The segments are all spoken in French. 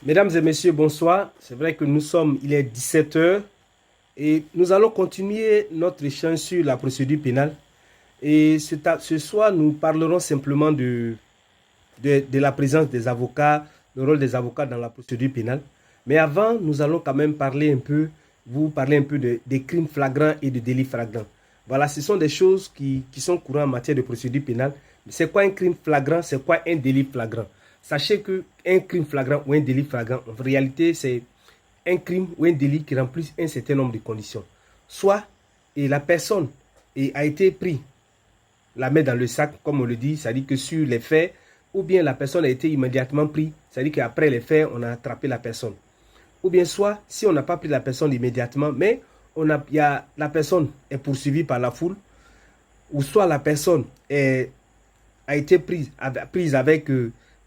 Mesdames et messieurs, bonsoir. C'est vrai que il est 17 heures et nous allons continuer notre échange sur la procédure pénale. Et ce soir, nous parlerons simplement de la présence des avocats, le rôle des avocats dans la procédure pénale. Mais avant, nous allons quand même vous parler un peu des crimes flagrants et de délits flagrants. Voilà, ce sont des choses qui sont courantes en matière de procédure pénale. C'est quoi un crime flagrant? C'est quoi un délit flagrant? Sachez qu'un crime flagrant ou un délit flagrant, en réalité, c'est un crime ou un délit qui remplit un certain nombre de conditions. Soit la personne a été prise la main dans le sac, comme on le dit, c'est-à-dire que sur les faits, ou bien la personne a été immédiatement prise, c'est-à-dire qu'après les faits, on a attrapé la personne. Ou bien soit, si on n'a pas pris la personne immédiatement, mais la personne est poursuivie par la foule, ou soit la personne a été prise avec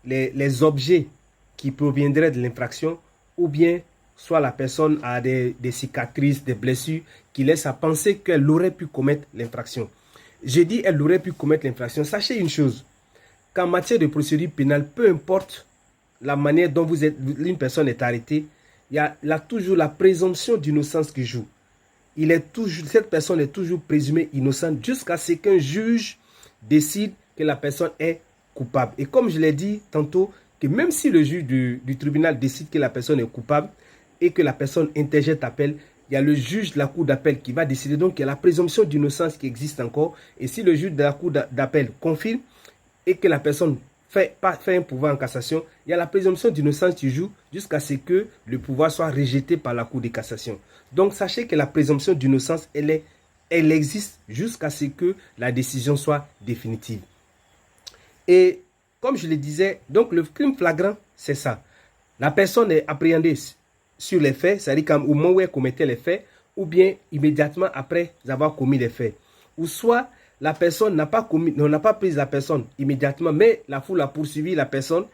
les objets qui proviendraient de l'infraction, ou bien soit la personne a des cicatrices, des blessures qui laissent à penser qu'elle aurait pu commettre l'infraction. J'ai dit elle aurait pu commettre l'infraction. Sachez une chose, qu'en matière de procédure pénale, peu importe la manière dont une personne est arrêtée, il y a toujours la présomption d'innocence qui joue. Cette personne est toujours présumée innocente jusqu'à ce qu'un juge décide que la personne est coupable. Et comme je l'ai dit tantôt, que même si le juge du tribunal décide que la personne est coupable et que la personne interjette appel, il y a le juge de la cour d'appel qui va décider. Donc, il y a la présomption d'innocence qui existe encore. Et si le juge de la cour d'appel confirme et que la personne fait un pouvoir en cassation, il y a la présomption d'innocence qui joue jusqu'à ce que le pouvoir soit rejeté par la cour de cassation. Donc, sachez que la présomption d'innocence, elle existe jusqu'à ce que la décision soit définitive. Et comme je le disais, donc le crime flagrant, c'est ça. La personne est appréhendée sur les faits, c'est-à-dire au moment où elle commettait les faits, ou bien immédiatement après avoir commis les faits. Ou soit la personne n'a pas pris la personne immédiatement, mais la foule a poursuivi la personne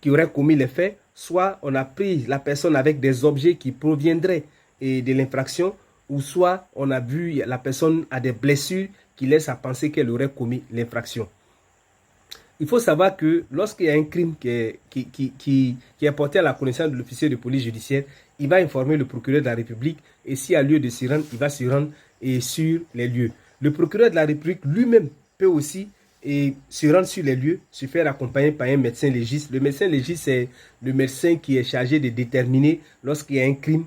qui aurait commis les faits, soit on a pris la personne avec des objets qui proviendraient de l'infraction, ou soit on a vu la personne a des blessures qui laissent à penser qu'elle aurait commis l'infraction. Il faut savoir que lorsqu'il y a un crime qui est porté à la connaissance de l'officier de police judiciaire, il va informer le procureur de la République et s'il y a lieu de s'y rendre, il va s'y rendre sur les lieux. Le procureur de la République lui-même peut aussi se rendre sur les lieux, se faire accompagner par un médecin légiste. Le médecin légiste, c'est le médecin qui est chargé de déterminer lorsqu'il y a un crime,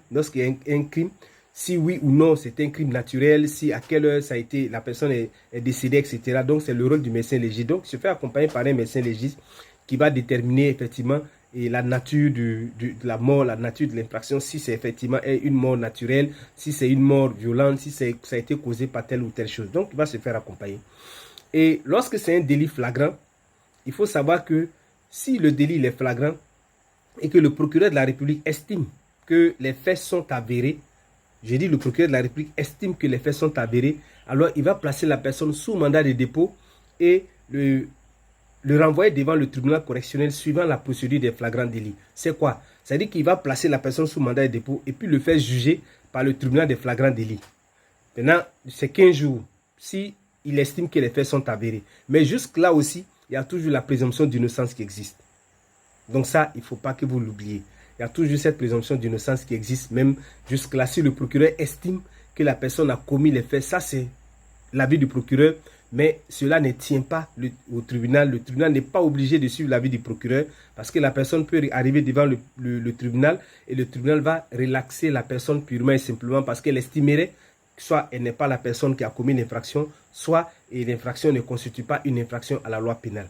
si oui ou non c'est un crime naturel, si à quelle heure la personne est décédée, etc. Donc c'est le rôle du médecin légiste. Donc il se fait accompagner par un médecin légiste qui va déterminer effectivement la nature de la mort, la nature de l'infraction, si c'est effectivement une mort naturelle, si c'est une mort violente, si ça a été causé par telle ou telle chose. Donc il va se faire accompagner. Et lorsque c'est un délit flagrant, il faut savoir que si le délit est flagrant et que le procureur de la République estime que les faits sont avérés, j'ai dit le procureur de la République estime que les faits sont avérés, alors il va placer la personne sous mandat de dépôt et le renvoyer devant le tribunal correctionnel suivant la procédure des flagrants délits. C'est quoi? C'est-à-dire qu'il va placer la personne sous mandat de dépôt et puis le faire juger par le tribunal des flagrants délits. Maintenant, c'est 15 jours si il estime que les faits sont avérés. Mais jusque-là aussi, il y a toujours la présomption d'innocence qui existe. Donc ça, il ne faut pas que vous l'oubliez. Il y a toujours cette présomption d'innocence qui existe, même jusque-là, si le procureur estime que la personne a commis les faits. Ça, c'est l'avis du procureur, mais cela ne tient pas au tribunal. Le tribunal n'est pas obligé de suivre l'avis du procureur parce que la personne peut arriver devant le tribunal et le tribunal va relaxer la personne purement et simplement parce qu'elle estimerait soit elle n'est pas la personne qui a commis l'infraction, soit l'infraction ne constitue pas une infraction à la loi pénale.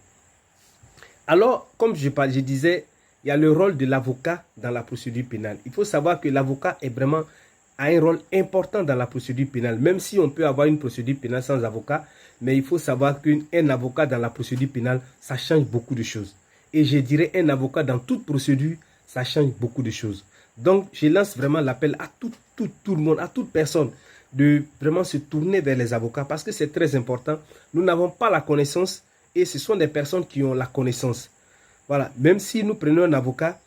Alors, comme je disais, il y a le rôle de l'avocat dans la procédure pénale. Il faut savoir que l'avocat a un rôle important dans la procédure pénale, même si on peut avoir une procédure pénale sans avocat, mais il faut savoir qu'un avocat dans la procédure pénale, ça change beaucoup de choses. Et je dirais un avocat dans toute procédure, ça change beaucoup de choses. Donc, je lance vraiment l'appel à tout le monde, à toute personne, de vraiment se tourner vers les avocats parce que c'est très important. Nous n'avons pas la connaissance et ce sont des personnes qui ont la connaissance. Voilà, même si nous prenons un avocat,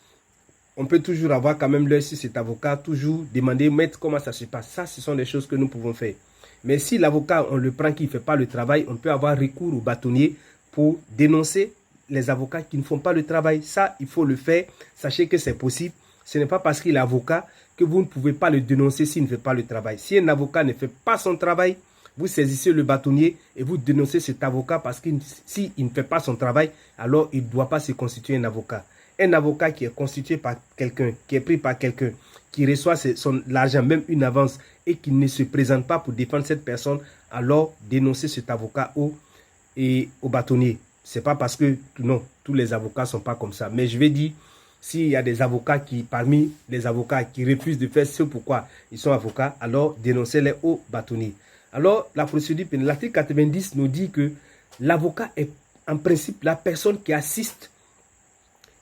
on peut toujours avoir quand même l'œil sur cet avocat, toujours demander, maître, comment ça se passe. Ça, ce sont des choses que nous pouvons faire. Mais si l'avocat, on le prend, qui ne fait pas le travail, on peut avoir recours au bâtonnier pour dénoncer les avocats qui ne font pas le travail. Ça, il faut le faire. Sachez que c'est possible. Ce n'est pas parce qu'il est avocat que vous ne pouvez pas le dénoncer s'il ne fait pas le travail. Si un avocat ne fait pas son travail, vous saisissez le bâtonnier et vous dénoncez cet avocat parce que s'il ne fait pas son travail, alors il ne doit pas se constituer un avocat. Un avocat qui est constitué par quelqu'un, qui est pris par quelqu'un, qui reçoit l'argent, même une avance, et qui ne se présente pas pour défendre cette personne, alors dénoncez cet avocat au bâtonnier. Ce n'est pas parce que, non, tous les avocats ne sont pas comme ça. Mais je vais dire, s'il y a des avocats parmi les avocats qui refusent de faire ce pourquoi ils sont avocats, alors dénoncez-les au bâtonnier. Alors, la procédure pénale, l'article 90 nous dit que l'avocat est en principe la personne qui assiste,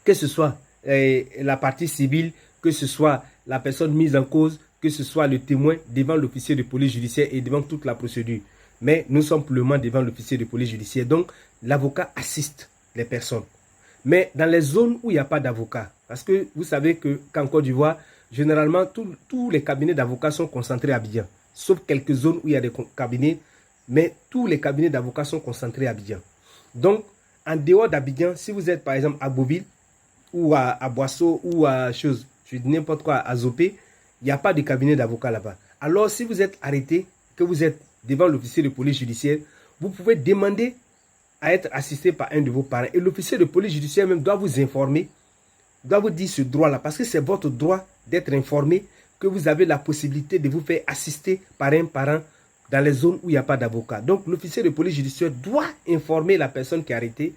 que ce soit la partie civile, que ce soit la personne mise en cause, que ce soit le témoin devant l'officier de police judiciaire et devant toute la procédure. Mais nous sommes pour le moment devant l'officier de police judiciaire. Donc, l'avocat assiste les personnes. Mais dans les zones où il n'y a pas d'avocat, parce que vous savez qu'en Côte d'Ivoire, généralement, tous les cabinets d'avocats sont concentrés à Abidjan. Sauf quelques zones où il y a des cabinets, mais tous les cabinets d'avocats sont concentrés à Abidjan. Donc, en dehors d'Abidjan, si vous êtes par exemple à Boville, ou à Boisseau, ou à chose, je dis n'importe quoi, à Zopé, il n'y a pas de cabinet d'avocat là-bas. Alors, si vous êtes arrêté, que vous êtes devant l'officier de police judiciaire, vous pouvez demander à être assisté par un de vos parents. Et l'officier de police judiciaire même doit vous informer, doit vous dire ce droit-là, parce que c'est votre droit d'être informé que vous avez la possibilité de vous faire assister par un parent dans les zones où il n'y a pas d'avocat. Donc, l'officier de police judiciaire doit informer la personne qui est arrêtée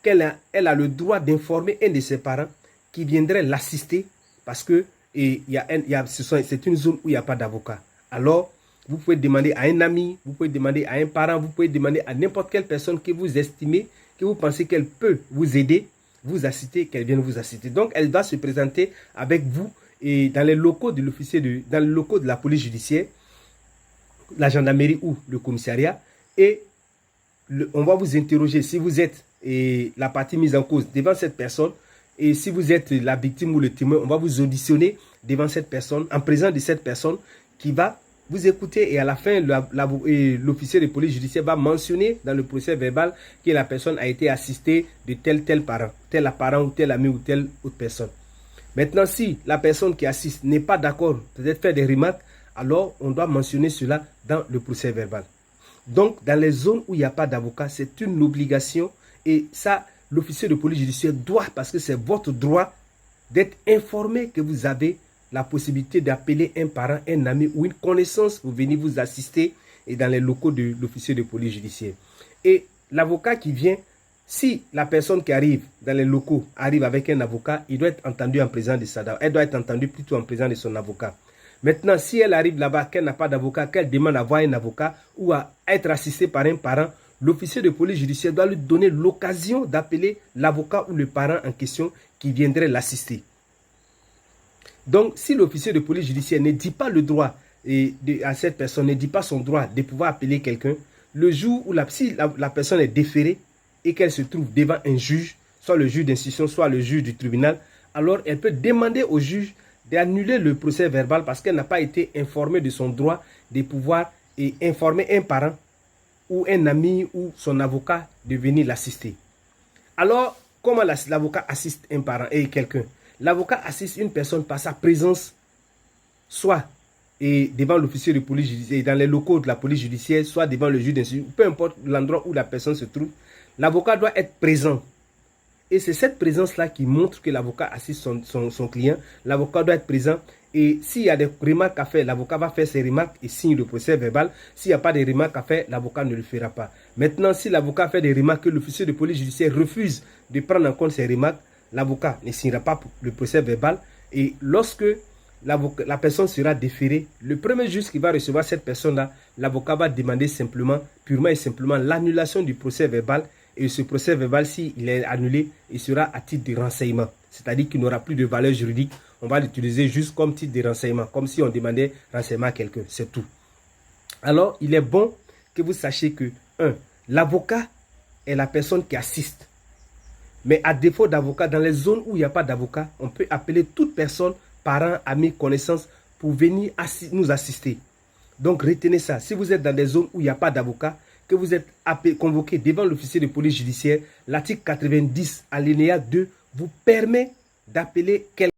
qu'elle a le droit d'informer un de ses parents qui viendrait l'assister parce que c'est une zone où il n'y a pas d'avocat. Alors, vous pouvez demander à un ami, vous pouvez demander à un parent, vous pouvez demander à n'importe quelle personne que vous estimez, que vous pensez qu'elle peut vous aider, vous assister, qu'elle vienne vous assister. Donc, elle va se présenter avec vous et dans les locaux de dans les locaux de la police judiciaire, la gendarmerie ou le commissariat, et on va vous interroger si vous êtes la partie mise en cause devant cette personne, et si vous êtes la victime ou le témoin, on va vous auditionner devant cette personne, en présence de cette personne qui va vous écouter, et à la fin, l'officier de police judiciaire va mentionner dans le procès verbal que la personne a été assistée de tel parent ou tel ami ou telle autre personne. Maintenant, si la personne qui assiste n'est pas d'accord, peut-être faire des remarques, alors on doit mentionner cela dans le procès verbal. Donc, dans les zones où il n'y a pas d'avocat, c'est une obligation, et ça, l'officier de police judiciaire doit, parce que c'est votre droit, d'être informé que vous avez la possibilité d'appeler un parent, un ami ou une connaissance pour venir vous assister et dans les locaux de l'officier de police judiciaire. Et l'avocat qui vient, si la personne qui arrive dans les locaux arrive avec un avocat, il doit être entendu en présence de sa, elle doit être entendue plutôt en présence de son avocat. Maintenant, si elle arrive là-bas, qu'elle n'a pas d'avocat, qu'elle demande à voir un avocat ou à être assistée par un parent, l'officier de police judiciaire doit lui donner l'occasion d'appeler l'avocat ou le parent en question qui viendrait l'assister. Donc, si l'officier de police judiciaire ne dit pas le droit à cette personne, ne dit pas son droit de pouvoir appeler quelqu'un, le jour où si la personne est déférée et qu'elle se trouve devant un juge, soit le juge d'instruction, soit le juge du tribunal, alors elle peut demander au juge d'annuler le procès verbal parce qu'elle n'a pas été informée de son droit de pouvoir informer un parent ou un ami ou son avocat de venir l'assister. Alors, comment l'avocat assiste un parent et quelqu'un? L'avocat assiste une personne par sa présence, soit devant l'officier de police judiciaire, dans les locaux de la police judiciaire, soit devant le juge d'instruction, peu importe l'endroit où la personne se trouve, l'avocat doit être présent. Et c'est cette présence-là qui montre que l'avocat assiste son client. L'avocat doit être présent. Et s'il y a des remarques à faire, l'avocat va faire ses remarques et signe le procès verbal. S'il n'y a pas de remarques à faire, l'avocat ne le fera pas. Maintenant, si l'avocat fait des remarques que l'officier de police judiciaire refuse de prendre en compte ces remarques, l'avocat ne signera pas le procès verbal. Et lorsque la personne sera déférée, le premier juge qui va recevoir cette personne-là, l'avocat va demander purement et simplement l'annulation du procès verbal. Et ce procès verbal, s'il est annulé, il sera à titre de renseignement. C'est-à-dire qu'il n'aura plus de valeur juridique. On va l'utiliser juste comme titre de renseignement, comme si on demandait renseignement à quelqu'un. C'est tout. Alors, il est bon que vous sachiez que, l'avocat est la personne qui assiste. Mais à défaut d'avocat, dans les zones où il n'y a pas d'avocat, on peut appeler toute personne, parents, amis, connaissances, pour venir nous assister. Donc, retenez ça. Si vous êtes dans des zones où il n'y a pas d'avocat, que vous êtes convoqué devant l'officier de police judiciaire, l'article 90, alinéa 2, vous permet d'appeler quelqu'un